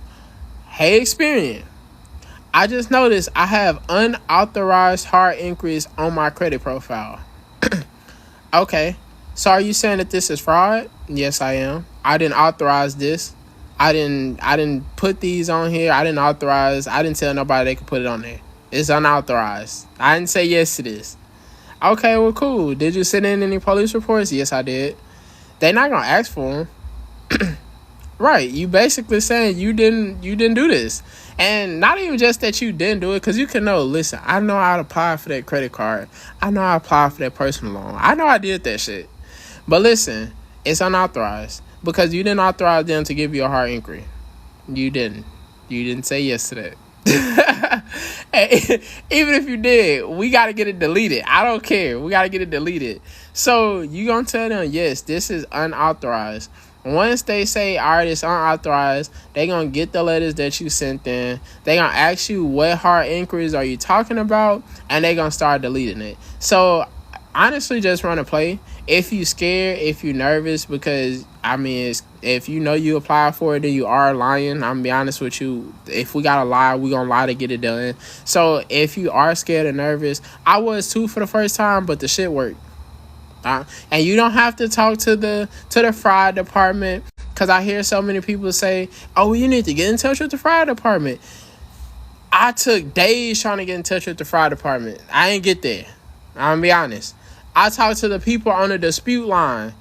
hey, Experian, I just noticed I have unauthorized hard increase on my credit profile. Okay. So are you saying that this is fraud? Yes, I am. I didn't authorize this. I didn't put these on here. I didn't tell nobody they could put it on there. It's unauthorized. I didn't say yes to this. Okay, well, cool. Did you send in any police reports? Yes, I did. They're not gonna ask for them. Right. You basically saying you didn't do this. And not even just that you didn't do it, because you can know, listen, I know I applied for that credit card. I know I applied for that personal loan. I know I did that shit. But listen, it's unauthorized because you didn't authorize them to give you a hard inquiry. You didn't. You didn't say yes to that. Even if you did, we got to get it deleted. I don't care. We got to get it deleted. So you going to tell them, yes, this is unauthorized. Once they say, all right, it's unauthorized, they going to get the letters that you sent in. They going to ask you what hard inquiries are you talking about, and they going to start deleting it. So honestly, just run a play. If you scared, if you nervous, because I mean, if you know you apply for it, then you are lying. I'm gonna be honest with you. If we gotta lie, we gonna lie to get it done. So if you are scared and nervous, I was too for the first time, but the shit worked. And you don't have to talk to the fraud department, because I hear so many people say, "Oh, you need to get in touch with the fraud department." I took days trying to get in touch with the fraud department. I ain't get there. I'm gonna be honest. I talked to the people on the dispute line.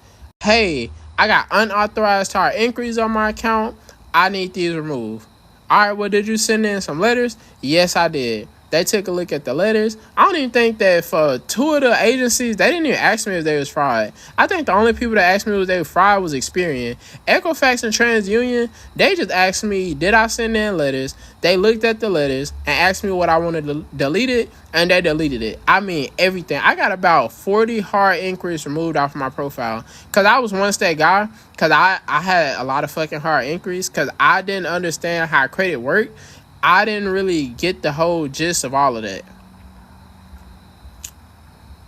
Hey, I got unauthorized hard inquiries on my account. I need these removed. All right, well, did you send in some letters? Yes, I did. They took a look at the letters. I don't even think that for two of the agencies, they didn't even ask me if they was fraud. I think the only people that asked me if they were fraud was Experian. Equifax and TransUnion, they just asked me, did I send in letters? They looked at the letters and asked me what I wanted to delete it, and they deleted it. I mean, everything. I got about 40 hard inquiries removed off of my profile, because I was once that guy, because I had a lot of fucking hard inquiries, because I didn't understand how credit worked. I didn't really get the whole gist of all of that.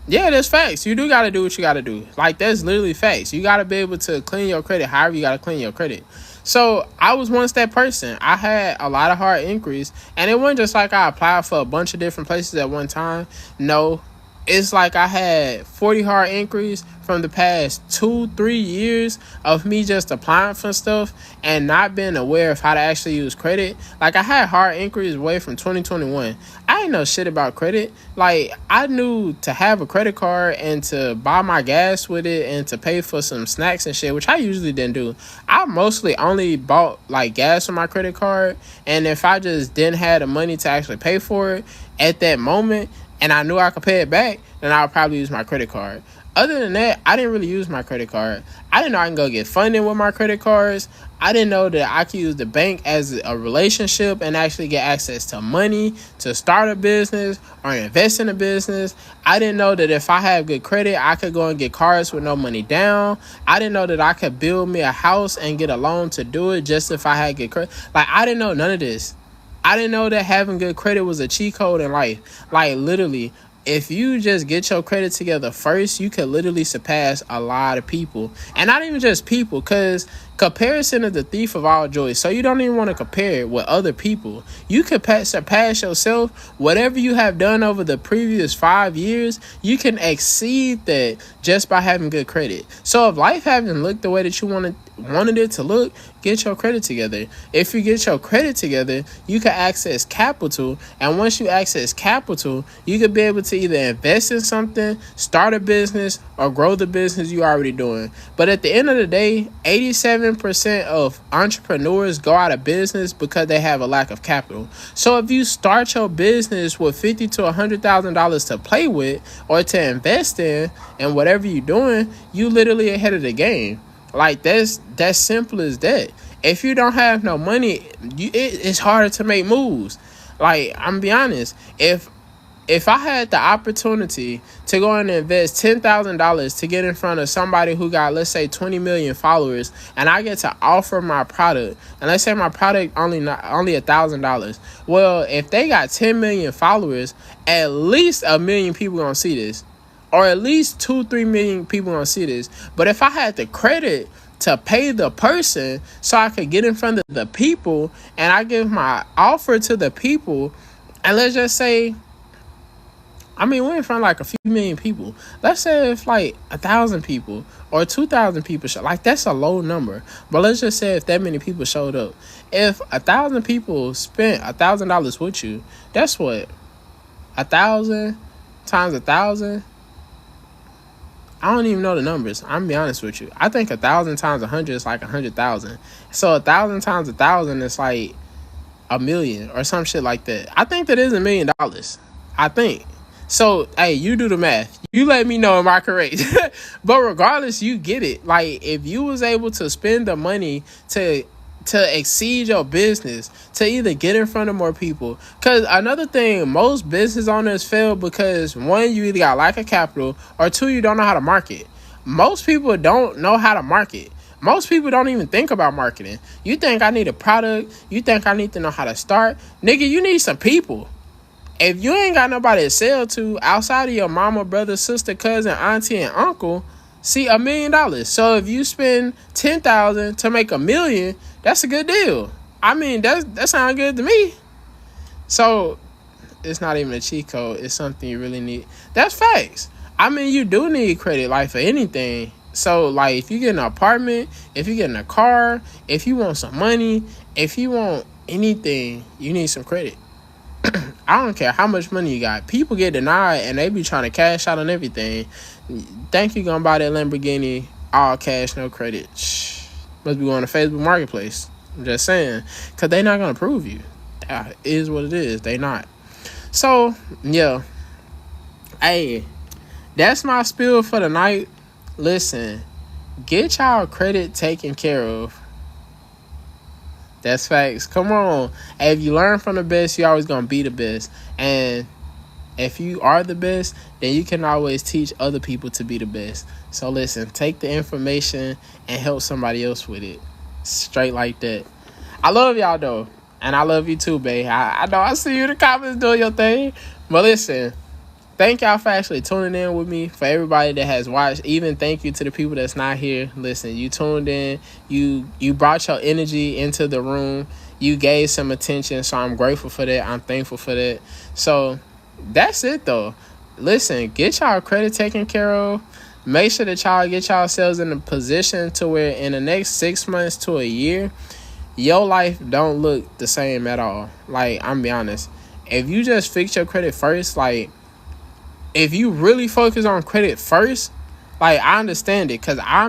Yeah, that's facts. You do got to do what you got to do. Like, that's literally facts. You got to be able to clean your credit however you got to clean your credit. So, I was once that person. I had a lot of hard inquiries. And it wasn't just like I applied for a bunch of different places at one time. No. It's like I had 40 hard inquiries from the past 2-3 years of me just applying for stuff and not being aware of how to actually use credit. Like, I had hard inquiries away from 2021. I didn't know shit about credit. Like, I knew to have a credit card and to buy my gas with it and to pay for some snacks and shit, which I usually didn't do. I mostly only bought like gas on my credit card, and if I just didn't have the money to actually pay for it at that moment, and I knew I could pay it back, then I would probably use my credit card. Other than that, I didn't really use my credit card. I didn't know I can go get funding with my credit cards. I didn't know that I could use the bank as a relationship and actually get access to money to start a business or invest in a business. I didn't know that if I have good credit, I could go and get cars with no money down. I didn't know that I could build me a house and get a loan to do it just if I had good credit. Like, I didn't know none of this. I didn't know that having good credit was a cheat code in life. Like, literally, if you just get your credit together first, you could literally surpass a lot of people. And not even just people, because comparison is the thief of all joy. So you don't even want to compare it with other people. You could surpass yourself. Whatever you have done over the previous 5 years, you can exceed that just by having good credit. So if life hasn't looked the way that you want wanted it to look, get your credit together. If you get your credit together, you can access capital. And once you access capital, you can be able to either invest in something, start a business, or grow the business you already doing. But at the end of the day, 87% of entrepreneurs go out of business because they have a lack of capital. So if you start your business with $50,000 to $100,000 to play with or to invest in, and whatever you're doing, you literally ahead of the game. Like, that's simple as that. If you don't have no money, it's harder to make moves. Like, I'm gonna be honest. If I had the opportunity to go and invest $10,000 to get in front of somebody who got, let's say, 20 million followers, and I get to offer my product, and let's say my product only $1,000. Well, if they got 10 million followers, at least 1 million people gonna see this. Or at least 2-3 million people gonna see this. But if I had the credit to pay the person so I could get in front of the people, and I give my offer to the people, and let's just say, I mean, we're in front of like a few million people. Let's say if like 1,000 people or 2,000 people show, like, that's a low number. But let's just say if that many people showed up, if 1,000 people spent $1,000 with you, that's what, 1,000 times 1,000. I don't even know the numbers. I'm gonna be honest with you. I think 1,000 times 100 is like 100,000. So 1,000 times 1,000 is like 1 million or some shit like that. I think that is $1 million. I think. So, hey, you do the math. You let me know, am I correct? But regardless, you get it. Like, if you was able to spend the money to exceed your business, to either get in front of more people. Because another thing, most business owners fail because, one, you either got lack of capital, or two, you don't know how to market. Most people don't know how to market. Most people don't even think about marketing. You think I need a product. You think I need to know how to start. Nigga, you need some people. If you ain't got nobody to sell to outside of your mama, brother, sister, cousin, auntie, and uncle, see, $1 million. So if you spend $10,000 to make $1 million, that's a good deal. I mean, that sounds good to me. So it's not even a cheat code. It's something you really need. That's facts. I mean, you do need credit, like, for anything. So, like, if you get an apartment, if you get in a car, if you want some money, if you want anything, you need some credit. I don't care how much money you got. People get denied and they be trying to cash out on everything. Think you gonna buy that Lamborghini all cash, no credit? Must be going to Facebook Marketplace. I'm just saying, because they not gonna approve you. It is what it is. They not. So, yeah. Hey, that's my spiel for the night. Listen, get y'all credit taken care of. That's facts. Come on. Hey, if you learn from the best, you're always gonna be the best. And if you are the best, then you can always teach other people to be the best. So listen, take the information and help somebody else with it. Straight like that. I love y'all though. And I love you too, babe. I know I see you in the comments doing your thing. But listen, thank y'all for actually tuning in with me. For everybody that has watched, even thank you to the people that's not here. Listen, you tuned in. You brought your energy into the room. You gave some attention. So I'm grateful for that. I'm thankful for that. So that's it though. Listen, get y'all credit taken care of. Make sure that y'all get yourselves in a position to where in the next 6 months to a year, your life don't look the same at all. Like, I'm be honest. If you just fix your credit first, like, if you really focus on credit first, like, I understand it. Because I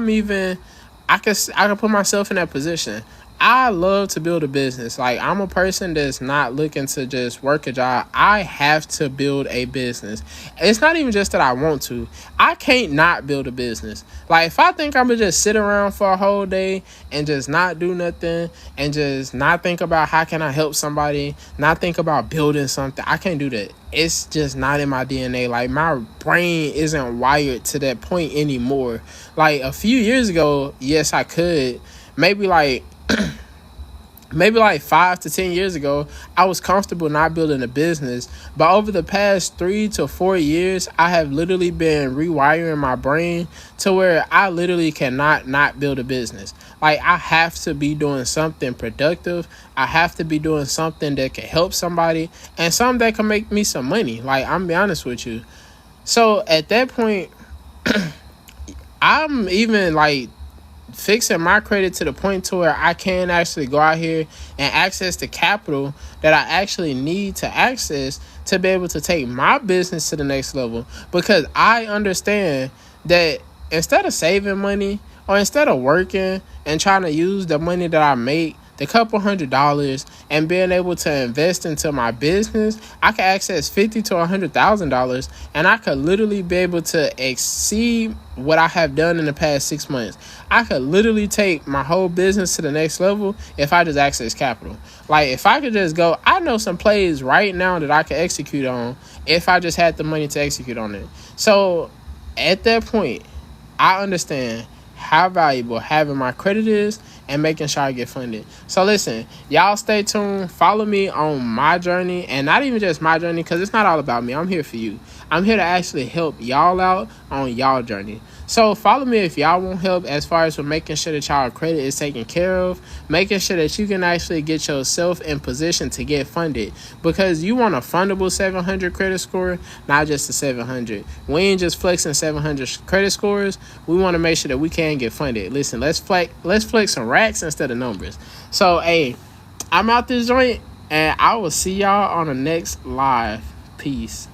can put myself in that position. I love to build a business. Like, I'm a person that's not looking to just work a job. I have to build a business. It's not even just that I want to. I can't not build a business. Like, if I think I'm going to just sit around for a whole day and just not do nothing and just not think about how can I help somebody, not think about building something, I can't do that. It's just not in my DNA. Like, my brain isn't wired to that point anymore. Like, a few years ago, yes, I could. Maybe like 5 to 10 years ago, I was comfortable not building a business. But over the past 3 to 4 years, I have literally been rewiring my brain to where I literally cannot not build a business. Like, I have to be doing something productive. I have to be doing something that can help somebody and something that can make me some money. Like, I'm be honest with you. So at that point, I'm even like fixing my credit to the point to where I can actually go out here and access the capital that I actually need to access to be able to take my business to the next level. Because I understand that instead of saving money or instead of working and trying to use the money that I make, the couple $100, and being able to invest into my business, I can access $50,000 to $100,000, and I could literally be able to exceed what I have done in the past 6 months. I could literally take my whole business to the next level if I just access capital. Like, if I could just go, I know some plays right now that I could execute on if I just had the money to execute on it. So at that point, I understand how valuable having my credit is and making sure I get funded. So listen, y'all stay tuned. Follow me on my journey, and not even just my journey, because it's not all about me. I'm here for you. I'm here to actually help y'all out on y'all journey. So follow me if y'all want help as far as with making sure that y'all credit is taken care of, making sure that you can actually get yourself in position to get funded, because you want a fundable 700 credit score, not just a 700. We ain't just flexing 700 credit scores. We want to make sure that we can get funded. Listen, let's flex some racks instead of numbers. So hey, I'm out this joint, and I will see y'all on the next live. Peace.